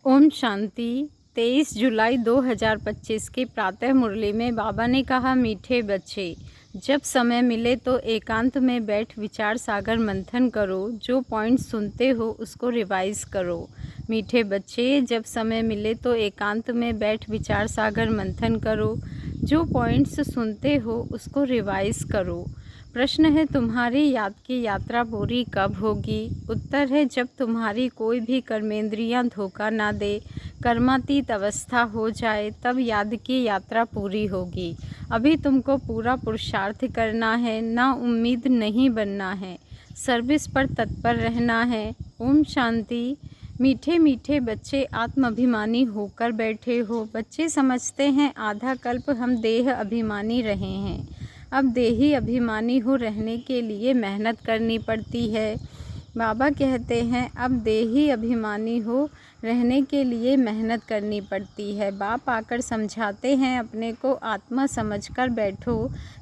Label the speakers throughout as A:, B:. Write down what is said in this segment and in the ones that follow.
A: ओम शांति। 23 जुलाई 2025 की प्रातः मुरली में बाबा ने कहा, मीठे बच्चे, जब समय मिले तो एकांत में बैठ विचार सागर मंथन करो। जो पॉइंट सुनते हो उसको रिवाइज करो। मीठे बच्चे, जब समय मिले तो एकांत में बैठ विचार सागर मंथन करो। जो पॉइंट्स सुनते हो उसको रिवाइज करो। प्रश्न है, तुम्हारी याद की यात्रा पूरी कब होगी? उत्तर है, जब तुम्हारी कोई भी कर्मेंद्रियां धोखा ना दे, कर्मातीत अवस्था हो जाए, तब याद की यात्रा पूरी होगी। अभी तुमको पूरा पुरुषार्थ करना है, ना उम्मीद नहीं बनना है, सर्विस पर तत्पर रहना है। ओम शांति। मीठे मीठे बच्चे, आत्माभिमानी होकर बैठे हो। बच्चे समझते हैं आधा कल्प हम देह अभिमानी रहे हैं, अब देही अभिमानी हो रहने के लिए मेहनत करनी पड़ती है। बाबा कहते हैं, अब देही अभिमानी हो रहने के लिए मेहनत करनी पड़ती है। बाप आकर समझाते हैं, अपने को आत्मा समझकर बैठो,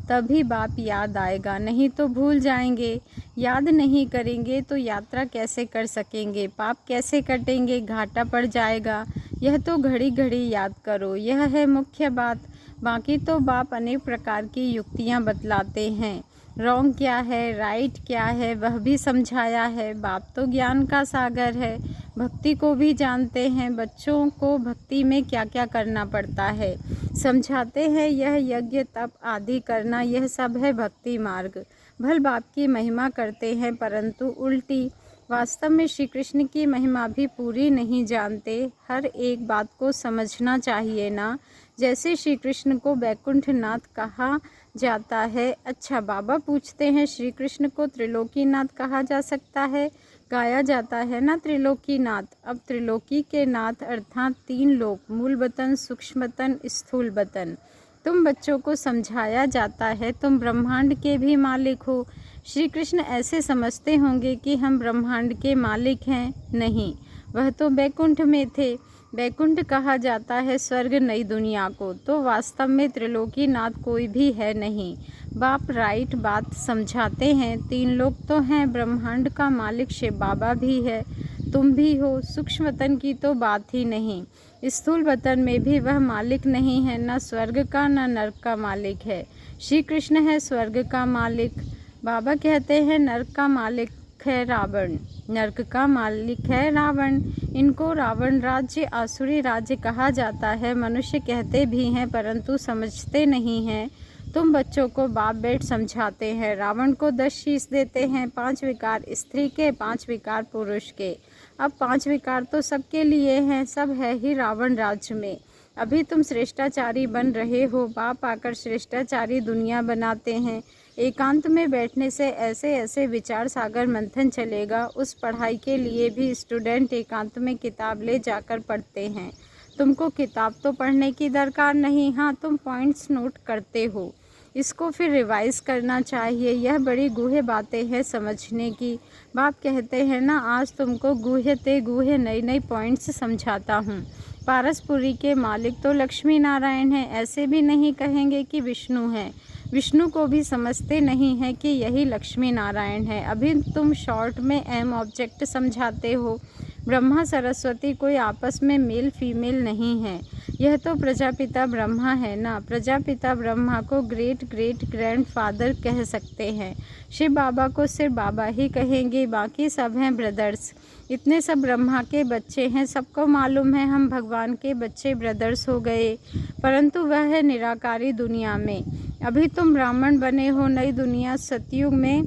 A: तभी बाप याद आएगा, नहीं तो भूल जाएंगे। याद नहीं करेंगे तो यात्रा कैसे कर सकेंगे? पाप कैसे कटेंगे? घाटा पड़ जाएगा। यह तो घड़ी घड़ी याद करो, यह है मुख्य बात। बाकी तो बाप अनेक प्रकार की युक्तियाँ बतलाते हैं। रॉन्ग क्या है, राइट क्या है, वह भी समझाया है। बाप तो ज्ञान का सागर है, भक्ति को भी जानते हैं। बच्चों को भक्ति में क्या क्या करना पड़ता है समझाते हैं। यह यज्ञ तप आदि करना, यह सब है भक्ति मार्ग। भल बाप की महिमा करते हैं परंतु उल्टी। वास्तव में श्री कृष्ण की महिमा भी पूरी नहीं जानते। हर एक बात को समझना चाहिए ना। जैसे श्री कृष्ण को बैकुंठ नाथ कहा जाता है। अच्छा, बाबा पूछते हैं, श्री कृष्ण को त्रिलोकी नाथ कहा जा सकता है? गाया जाता है ना त्रिलोकी नाथ। अब त्रिलोकी के नाथ अर्थात तीन लोक, मूल वतन, सूक्ष्म वतन, स्थूल वतन। तुम बच्चों को समझाया जाता है, तुम ब्रह्मांड के भी मालिक हो। श्री कृष्ण ऐसे समझते होंगे कि हम ब्रह्मांड के मालिक हैं। नहीं, वह तो बैकुंठ में थे। बैकुंठ कहा जाता है स्वर्ग, नई दुनिया को। तो वास्तव में त्रिलोकी नाथ कोई भी है नहीं। बाप राइट बात समझाते हैं। तीन लोग तो हैं, ब्रह्मांड का मालिक शिव बाबा भी है, तुम भी हो। सूक्ष्म वतन की तो बात ही नहीं। स्थूल वतन में भी वह मालिक नहीं है, न स्वर्ग का न नर्क का मालिक है। श्री कृष्ण है स्वर्ग का मालिक। बाबा कहते हैं, नर्क का मालिक है रावण, नर्क का मालिक है रावण। इनको रावण राज्य, आसुरी राज्य कहा जाता है। मनुष्य कहते भी हैं परंतु समझते नहीं हैं। तुम बच्चों को बाप बैठ समझाते हैं। रावण को 10 शीश देते हैं, 5 विकार स्त्री के, 5 विकार पुरुष के। अब 5 विकार तो सबके लिए हैं, सब है ही रावण राज्य में। अभी तुम श्रेष्ठाचारी बन रहे हो। बाप आकर श्रेष्ठाचारी दुनिया बनाते हैं। एकांत में बैठने से ऐसे ऐसे विचार सागर मंथन चलेगा। उस पढ़ाई के लिए भी स्टूडेंट एकांत में किताब ले जाकर पढ़ते हैं। तुमको किताब तो पढ़ने की दरकार नहीं, हाँ तुम पॉइंट्स नोट करते हो, इसको फिर रिवाइज करना चाहिए। यह बड़ी गूढ़ बातें हैं समझने की। बाप कहते हैं ना, आज तुमको गूढ़ ते गूढ़ नई नई पॉइंट्स समझाता हूँ। पारसपुरी के मालिक तो लक्ष्मी नारायण हैं, ऐसे भी नहीं कहेंगे कि विष्णु हैं। विष्णु को भी समझते नहीं हैं कि यही लक्ष्मी नारायण है। अभी तुम शॉर्ट में एम ऑब्जेक्ट समझाते हो। ब्रह्मा सरस्वती कोई आपस में मेल फीमेल नहीं है, यह तो प्रजापिता ब्रह्मा है ना। प्रजापिता ब्रह्मा को ग्रेट ग्रेट ग्रैंडफादर कह सकते हैं। शिव बाबा को सिर्फ बाबा ही कहेंगे, बाकी सब हैं ब्रदर्स। इतने सब ब्रह्मा के बच्चे हैं, सबको मालूम है हम भगवान के बच्चे ब्रदर्स हो गए, परंतु वह है निराकारी दुनिया में। अभी तुम ब्राह्मण बने हो। नई दुनिया सतयुग में,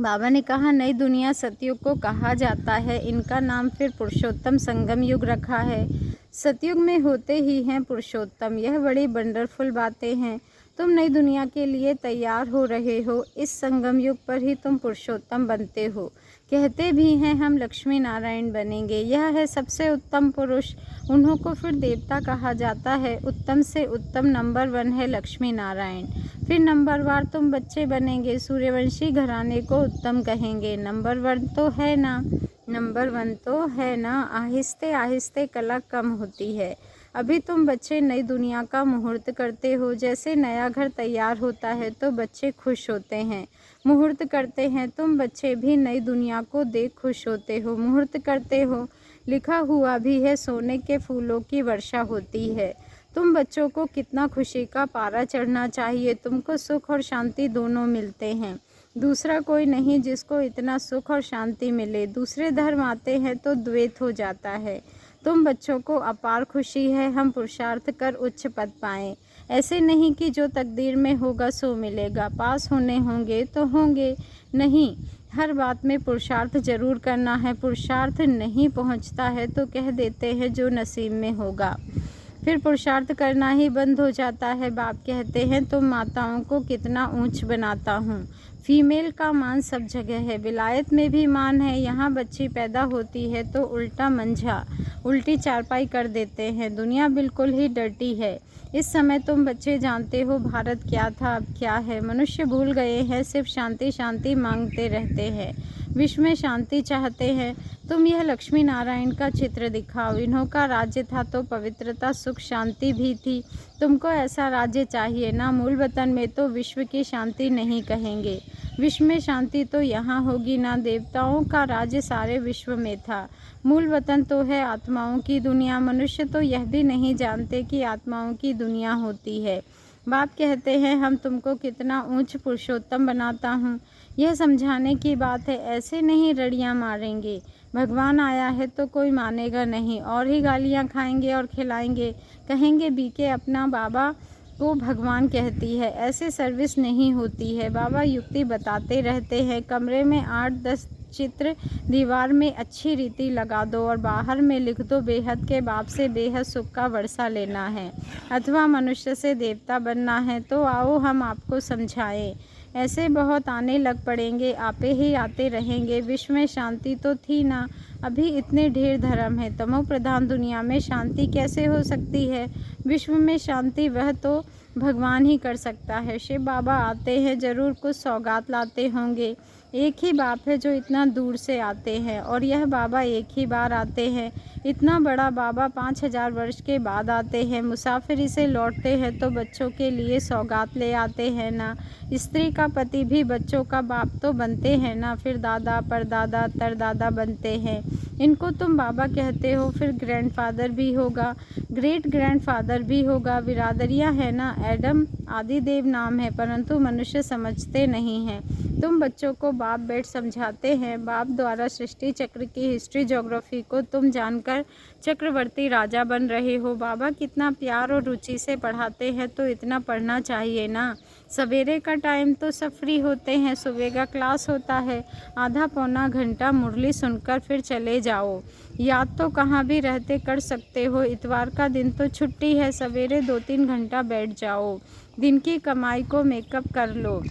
A: बाबा ने कहा, नई दुनिया सतयुग को कहा जाता है। इनका नाम फिर पुरुषोत्तम संगम युग रखा है। सतयुग में होते ही हैं पुरुषोत्तम। यह बड़ी वंडरफुल बातें हैं। तुम नई दुनिया के लिए तैयार हो रहे हो। इस संगम युग पर ही तुम पुरुषोत्तम बनते हो। कहते भी हैं हम लक्ष्मी नारायण बनेंगे। यह है सबसे उत्तम पुरुष, उन्हों को फिर देवता कहा जाता है। उत्तम से उत्तम नंबर 1 है लक्ष्मी नारायण। फिर नंबर वार तुम बच्चे बनेंगे। सूर्यवंशी घराने को उत्तम कहेंगे। नंबर 1 तो है ना, नंबर 1 तो है ना। आहिस्ते आहिस्ते कला कम होती है। अभी तुम बच्चे नई दुनिया का मुहूर्त करते हो। जैसे नया घर तैयार होता है तो बच्चे खुश होते हैं, मुहूर्त करते हैं। तुम बच्चे भी नई दुनिया को देख खुश होते हो, मुहूर्त करते हो। लिखा हुआ भी है, सोने के फूलों की वर्षा होती है। तुम बच्चों को कितना खुशी का पारा चढ़ना चाहिए। तुमको सुख और शांति दोनों मिलते हैं। दूसरा कोई नहीं जिसको इतना सुख और शांति मिले। दूसरे धर्म आते हैं तो द्वैत हो जाता है। तुम बच्चों को अपार खुशी है, हम पुरुषार्थ कर उच्च पद पाएं। ऐसे नहीं कि जो तकदीर में होगा सो मिलेगा। पास होने होंगे तो होंगे, नहीं, हर बात में पुरुषार्थ जरूर करना है। पुरुषार्थ नहीं पहुंचता है तो कह देते हैं जो नसीब में होगा। फिर पुरुषार्थ करना ही बंद हो जाता है। बाप कहते हैं तुम माताओं को कितना ऊंच बनाता हूँ। फीमेल का मान सब जगह है, विलायत में भी मान है। यहाँ बच्ची पैदा होती है तो उल्टा मंझा, उल्टी चारपाई कर देते हैं। दुनिया बिल्कुल ही डर्टी है। इस समय तुम बच्चे जानते हो भारत क्या था अब क्या है। मनुष्य भूल गए हैं, सिर्फ शांति शांति मांगते रहते हैं। विश्व में शांति चाहते हैं। तुम यह लक्ष्मी नारायण का चित्र दिखाओ। इन्हों का राज्य था तो पवित्रता सुख शांति भी थी। तुमको ऐसा राज्य चाहिए ना। मूल वतन में तो विश्व की शांति नहीं कहेंगे। विश्व में शांति तो यहाँ होगी ना। देवताओं का राज्य सारे विश्व में था। मूल वतन तो है आत्माओं की दुनिया। मनुष्य तो यह भी नहीं जानते कि आत्माओं की दुनिया होती है। बाप कहते हैं हम तुमको कितना ऊंच पुरुषोत्तम बनाता हूँ। यह समझाने की बात है, ऐसे नहीं रड़ियाँ मारेंगे। भगवान आया है तो कोई मानेगा नहीं, और ही गालियाँ खाएंगे और खिलाएंगे। कहेंगे बीके अपना बाबा को भगवान कहती है। ऐसे सर्विस नहीं होती है। बाबा युक्ति बताते रहते हैं। कमरे में 8-10 चित्र, दीवार में अच्छी रीति लगा दो और बाहर में लिख दो बेहद के बाप से बेहद सुख का वर्षा लेना है, अथवा मनुष्य से देवता बनना है। तो आओ हम आपको समझाएं। ऐसे बहुत आने लग पड़ेंगे, आपे ही आते रहेंगे। विश्व में शांति तो थी ना। अभी इतने ढेर धर्म है। तमो प्रधान दुनिया में शांति कैसे हो सकती है। विश्व में शांति वह तो भगवान ही कर सकता है। शिव बाबा आते हैं, जरूर कुछ सौगात लाते होंगे। एक ही बाप है जो इतना दूर से आते हैं, और यह बाबा एक ही बार आते हैं। इतना बड़ा बाबा 5000 वर्ष के बाद आते हैं। मुसाफिरी से लौटते हैं तो बच्चों के लिए सौगात ले आते हैं ना। स्त्री का पति भी बच्चों का बाप तो बनते हैं ना। फिर दादा परदादा तरदादा बनते हैं। इनको तुम बाबा कहते हो। फिर ग्रैंडफादर भी होगा, ग्रेट ग्रैंडफादर भी होगा। बिरादरियां है ना। एडम आदिदेव नाम है, परंतु मनुष्य समझते नहीं हैं। तुम बच्चों को बाप बैठ समझाते हैं। बाप द्वारा सृष्टि चक्र की हिस्ट्री ज्योग्राफी को तुम जानकर चक्रवर्ती राजा बन रहे हो। बाबा कितना प्यार और रुचि से पढ़ाते हैं, तो इतना पढ़ना चाहिए ना। सवेरे का टाइम तो सब फ्री होते हैं। सुबह का क्लास होता है, आधा पौना घंटा मुरली सुनकर फिर चले जाओ। याद तो कहाँ भी रहते कर सकते हो। इतवार का दिन तो छुट्टी है, सवेरे 2-3 घंटा बैठ जाओ। दिन की कमाई को मेकअप कर लो।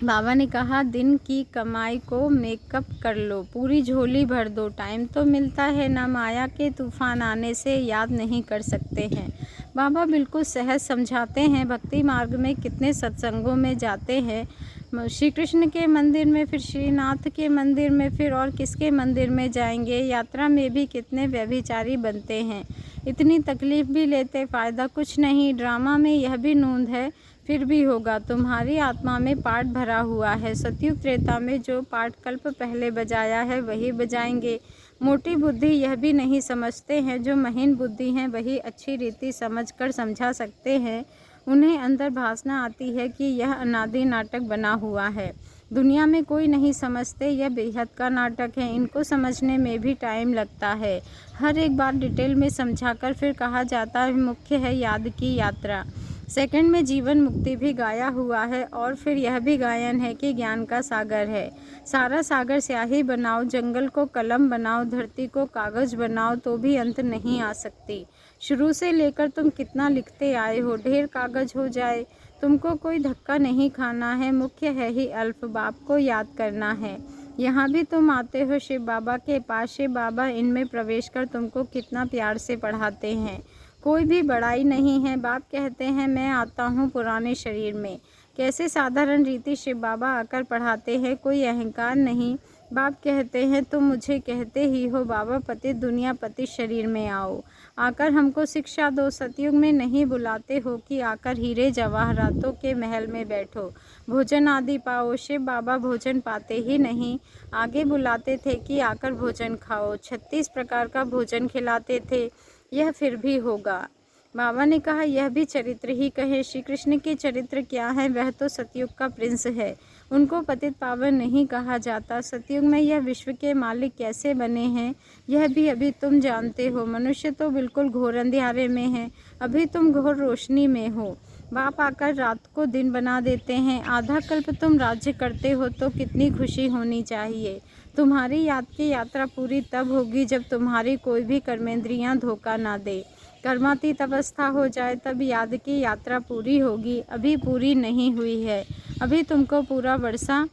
A: बाबा ने कहा दिन की कमाई को मेकअप कर लो, पूरी झोली भर दो। टाइम तो मिलता है ना। माया के तूफान आने से याद नहीं कर सकते हैं। बाबा बिल्कुल सहज समझाते हैं। भक्ति मार्ग में कितने सत्संगों में जाते हैं। श्री कृष्ण के मंदिर में, फिर श्रीनाथ के मंदिर में, फिर और किसके मंदिर में जाएंगे। यात्रा में भी कितने व्यभिचारी बनते हैं। इतनी तकलीफ भी लेते, फ़ायदा कुछ नहीं। ड्रामा में यह भी नूंद है, फिर भी होगा। तुम्हारी आत्मा में पाठ भरा हुआ है। सतयुग त्रेता में जो पाठ कल्प पहले बजाया है वही बजाएंगे। मोटी बुद्धि यह भी नहीं समझते हैं। जो महीन बुद्धि हैं वही अच्छी रीति समझकर समझा सकते हैं। उन्हें अंदर भासना आती है कि यह अनादि नाटक बना हुआ है। दुनिया में कोई नहीं समझते यह बेहद का नाटक है। इनको समझने में भी टाइम लगता है। हर एक बार डिटेल में समझाकर फिर कहा जाता है मुख्य है याद की यात्रा। सेकंड में जीवन मुक्ति भी गाया हुआ है, और फिर यह भी गायन है कि ज्ञान का सागर है। सारा सागर स्याही बनाओ, जंगल को कलम बनाओ, धरती को कागज बनाओ, तो भी अंत नहीं आ सकती। शुरू से लेकर तुम कितना लिखते आए हो, ढेर कागज हो जाए। तुमको कोई धक्का नहीं खाना है। मुख्य है ही अल्फ, बाप को याद करना है। यहाँ भी तुम आते हो शिव बाबा के पास। शिव बाबा इनमें प्रवेश कर तुमको कितना प्यार से पढ़ाते हैं। कोई भी बड़ाई नहीं है। बाप कहते हैं मैं आता हूँ पुराने शरीर में। कैसे साधारण रीति शिव बाबा आकर पढ़ाते हैं। कोई अहंकार नहीं, बाप कहते हैं तुम मुझे कहते ही हो बाबा पतित दुनिया पतित शरीर में आओ, आकर हमको शिक्षा दो। सतयुग में नहीं बुलाते हो कि आकर हीरे जवाहरातों के महल में बैठो, भोजन आदि पाओ। शिव बाबा भोजन पाते ही नहीं, आगे बुलाते थे कि आकर भोजन खाओ। 36 प्रकार का भोजन खिलाते थे। यह फिर भी होगा। बाबा ने कहा यह भी चरित्र ही कहे। श्री कृष्ण के चरित्र क्या है? वह तो सतयुग का प्रिंस है, उनको पतित पावन नहीं कहा जाता। सतयुग में यह विश्व के मालिक कैसे बने हैं यह भी अभी तुम जानते हो। मनुष्य तो बिल्कुल घोर अंधियारे में है, अभी तुम घोर रोशनी में हो। बाप आकर रात को दिन बना देते हैं। आधा कल्प तुम राज्य करते हो तो कितनी खुशी होनी चाहिए। तुम्हारी याद की यात्रा पूरी तब होगी जब तुम्हारी कोई भी कर्मेंद्रियां धोखा ना दे, कर्मातीत अवस्था हो जाए, तब याद की यात्रा पूरी होगी। अभी पूरी नहीं हुई है, अभी तुमको पूरा वर्षा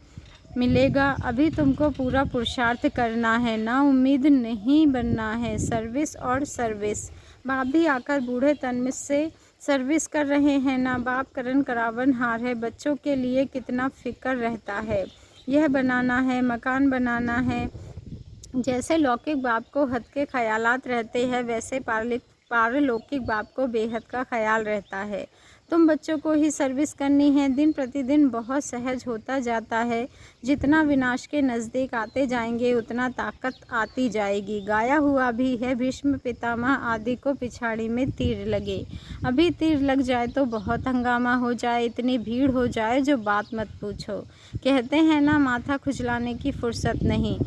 A: मिलेगा, अभी तुमको पूरा पुरुषार्थ करना है, ना उम्मीद नहीं बनना है। सर्विस और सर्विस। बाप भी आकर बूढ़े तन से सर्विस कर रहे हैं ना। बाप करण करावन हार है, बच्चों के लिए कितना फिक्र रहता है। यह बनाना है, मकान बनाना है। जैसे लौकिक बाप को हद के ख्यालात रहते हैं, वैसे पारलौकिक बाप को बेहद का ख्याल रहता है। तुम बच्चों को ही सर्विस करनी है। दिन प्रतिदिन बहुत सहज होता जाता है। जितना विनाश के नज़दीक आते जाएंगे उतना ताकत आती जाएगी। गाया हुआ भी है, भीष्म पितामह आदि को पिछाड़ी में तीर लगे। अभी तीर लग जाए तो बहुत हंगामा हो जाए, इतनी भीड़ हो जाए जो बात मत पूछो। कहते हैं ना माथा खुजलाने की फुर्सत नहीं,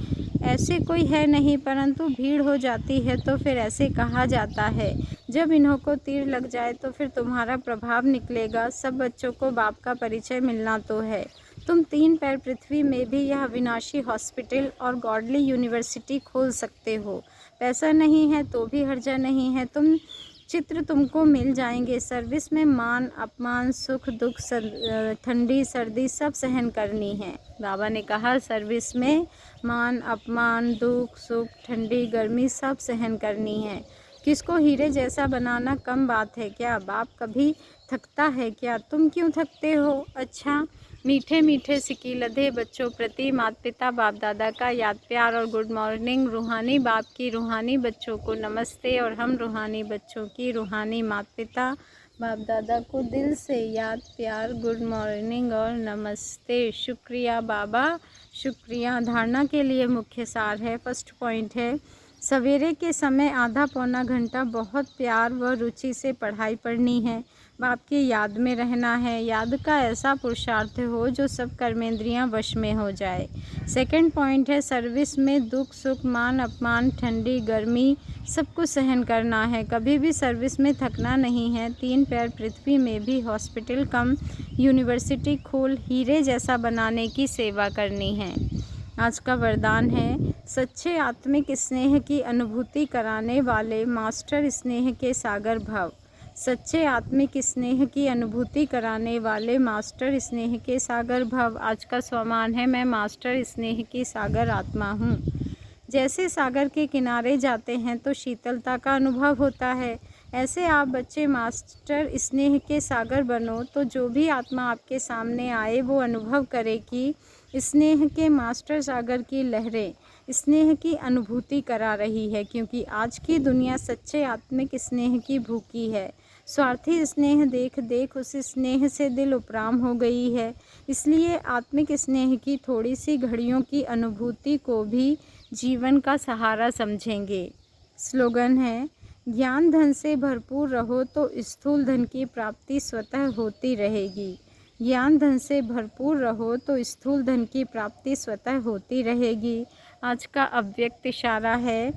A: ऐसे कोई है नहीं, परंतु भीड़ हो जाती है तो फिर ऐसे कहा जाता है। जब इन्हों को तीर लग जाए तो फिर तुम्हारा प्रभाव निकलेगा। सब बच्चों को बाप का परिचय मिलना तो है। तुम 3 पैर पृथ्वी में भी यह अविनाशी हॉस्पिटल और गॉडली यूनिवर्सिटी खोल सकते हो। पैसा नहीं है तो भी हर्जा नहीं है, चित्र तुमको मिल जाएंगे। सर्विस में मान अपमान सुख दुख ठंडी सर्दी सब सहन करनी है। बाबा ने कहा सर्विस में मान अपमान दुख सुख ठंडी गर्मी सब सहन करनी है। किसको हीरे जैसा बनाना कम बात है क्या? बाप कभी थकता है क्या? तुम क्यों थकते हो? अच्छा, मीठे मीठे सिकी लधे बच्चों प्रति माता पिता बाप दादा का याद प्यार और गुड मॉर्निंग। रूहानी बाप की रूहानी बच्चों को नमस्ते और हम रूहानी बच्चों की रूहानी माता पिता बाप दादा को दिल से याद प्यार गुड मॉर्निंग और नमस्ते। शुक्रिया बाबा, शुक्रिया। धारणा के लिए मुख्य सार है। फर्स्ट पॉइंट है, सवेरे के समय आधा पौना घंटा बहुत प्यार व रुचि से पढ़ाई पढ़नी है। बाप की याद में रहना है। याद का ऐसा पुरुषार्थ हो जो सब कर्मेंद्रियां वश में हो जाए। सेकंड पॉइंट है, सर्विस में दुख सुख मान अपमान ठंडी गर्मी सबको सहन करना है। कभी भी सर्विस में थकना नहीं है। 3 पैर पृथ्वी में भी हॉस्पिटल कम यूनिवर्सिटी खोल हीरे जैसा बनाने की सेवा करनी है। आज का वरदान है, सच्चे आत्मिक स्नेह की अनुभूति कराने वाले मास्टर स्नेह के सागर भव। सच्चे आत्मिक स्नेह की अनुभूति कराने वाले मास्टर स्नेह के सागर भव। आज का स्वमान है, मैं मास्टर स्नेह की सागर आत्मा हूँ। जैसे सागर के किनारे जाते हैं तो शीतलता का अनुभव होता है, ऐसे आप बच्चे मास्टर स्नेह के सागर बनो तो जो भी आत्मा आपके सामने आए वो अनुभव करे कि स्नेह के मास्टर सागर की लहरें स्नेह की अनुभूति करा रही है। क्योंकि आज की दुनिया सच्चे आत्मिक स्नेह की भूखी है। स्वार्थी स्नेह देख देख उस स्नेह से दिल उपराम हो गई है। इसलिए आत्मिक स्नेह की थोड़ी सी घड़ियों की अनुभूति को भी जीवन का सहारा समझेंगे। स्लोगन है, ज्ञान धन से भरपूर रहो तो स्थूल धन की प्राप्ति स्वतः होती रहेगी। ज्ञान धन से भरपूर रहो तो स्थूल धन की प्राप्ति स्वतः होती रहेगी। आज का अव्यक्त इशारा है,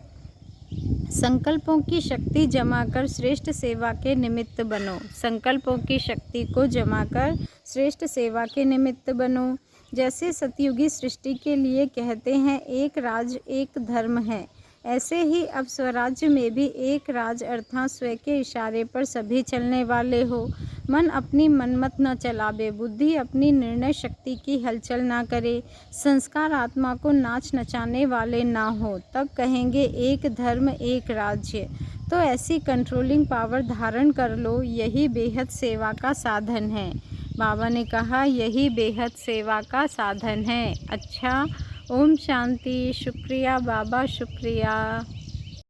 A: संकल्पों की शक्ति जमा कर श्रेष्ठ सेवा के निमित्त बनो। संकल्पों की शक्ति को जमा कर श्रेष्ठ सेवा के निमित्त बनो। जैसे सतयुगी सृष्टि के लिए कहते हैं एक राज एक धर्म है, ऐसे ही अब स्वराज्य में भी एक राज अर्थात स्वयं के इशारे पर सभी चलने वाले हो। मन अपनी मनमत न चलावे, बुद्धि अपनी निर्णय शक्ति की हलचल ना करे, संस्कार आत्मा को नाच नचाने वाले ना हो, तब कहेंगे एक धर्म एक राज्य। तो ऐसी कंट्रोलिंग पावर धारण कर लो, यही बेहद सेवा का साधन है। बाबा ने कहा यही बेहद सेवा का साधन है। अच्छा, ओम शांति। शुक्रिया बाबा, शुक्रिया।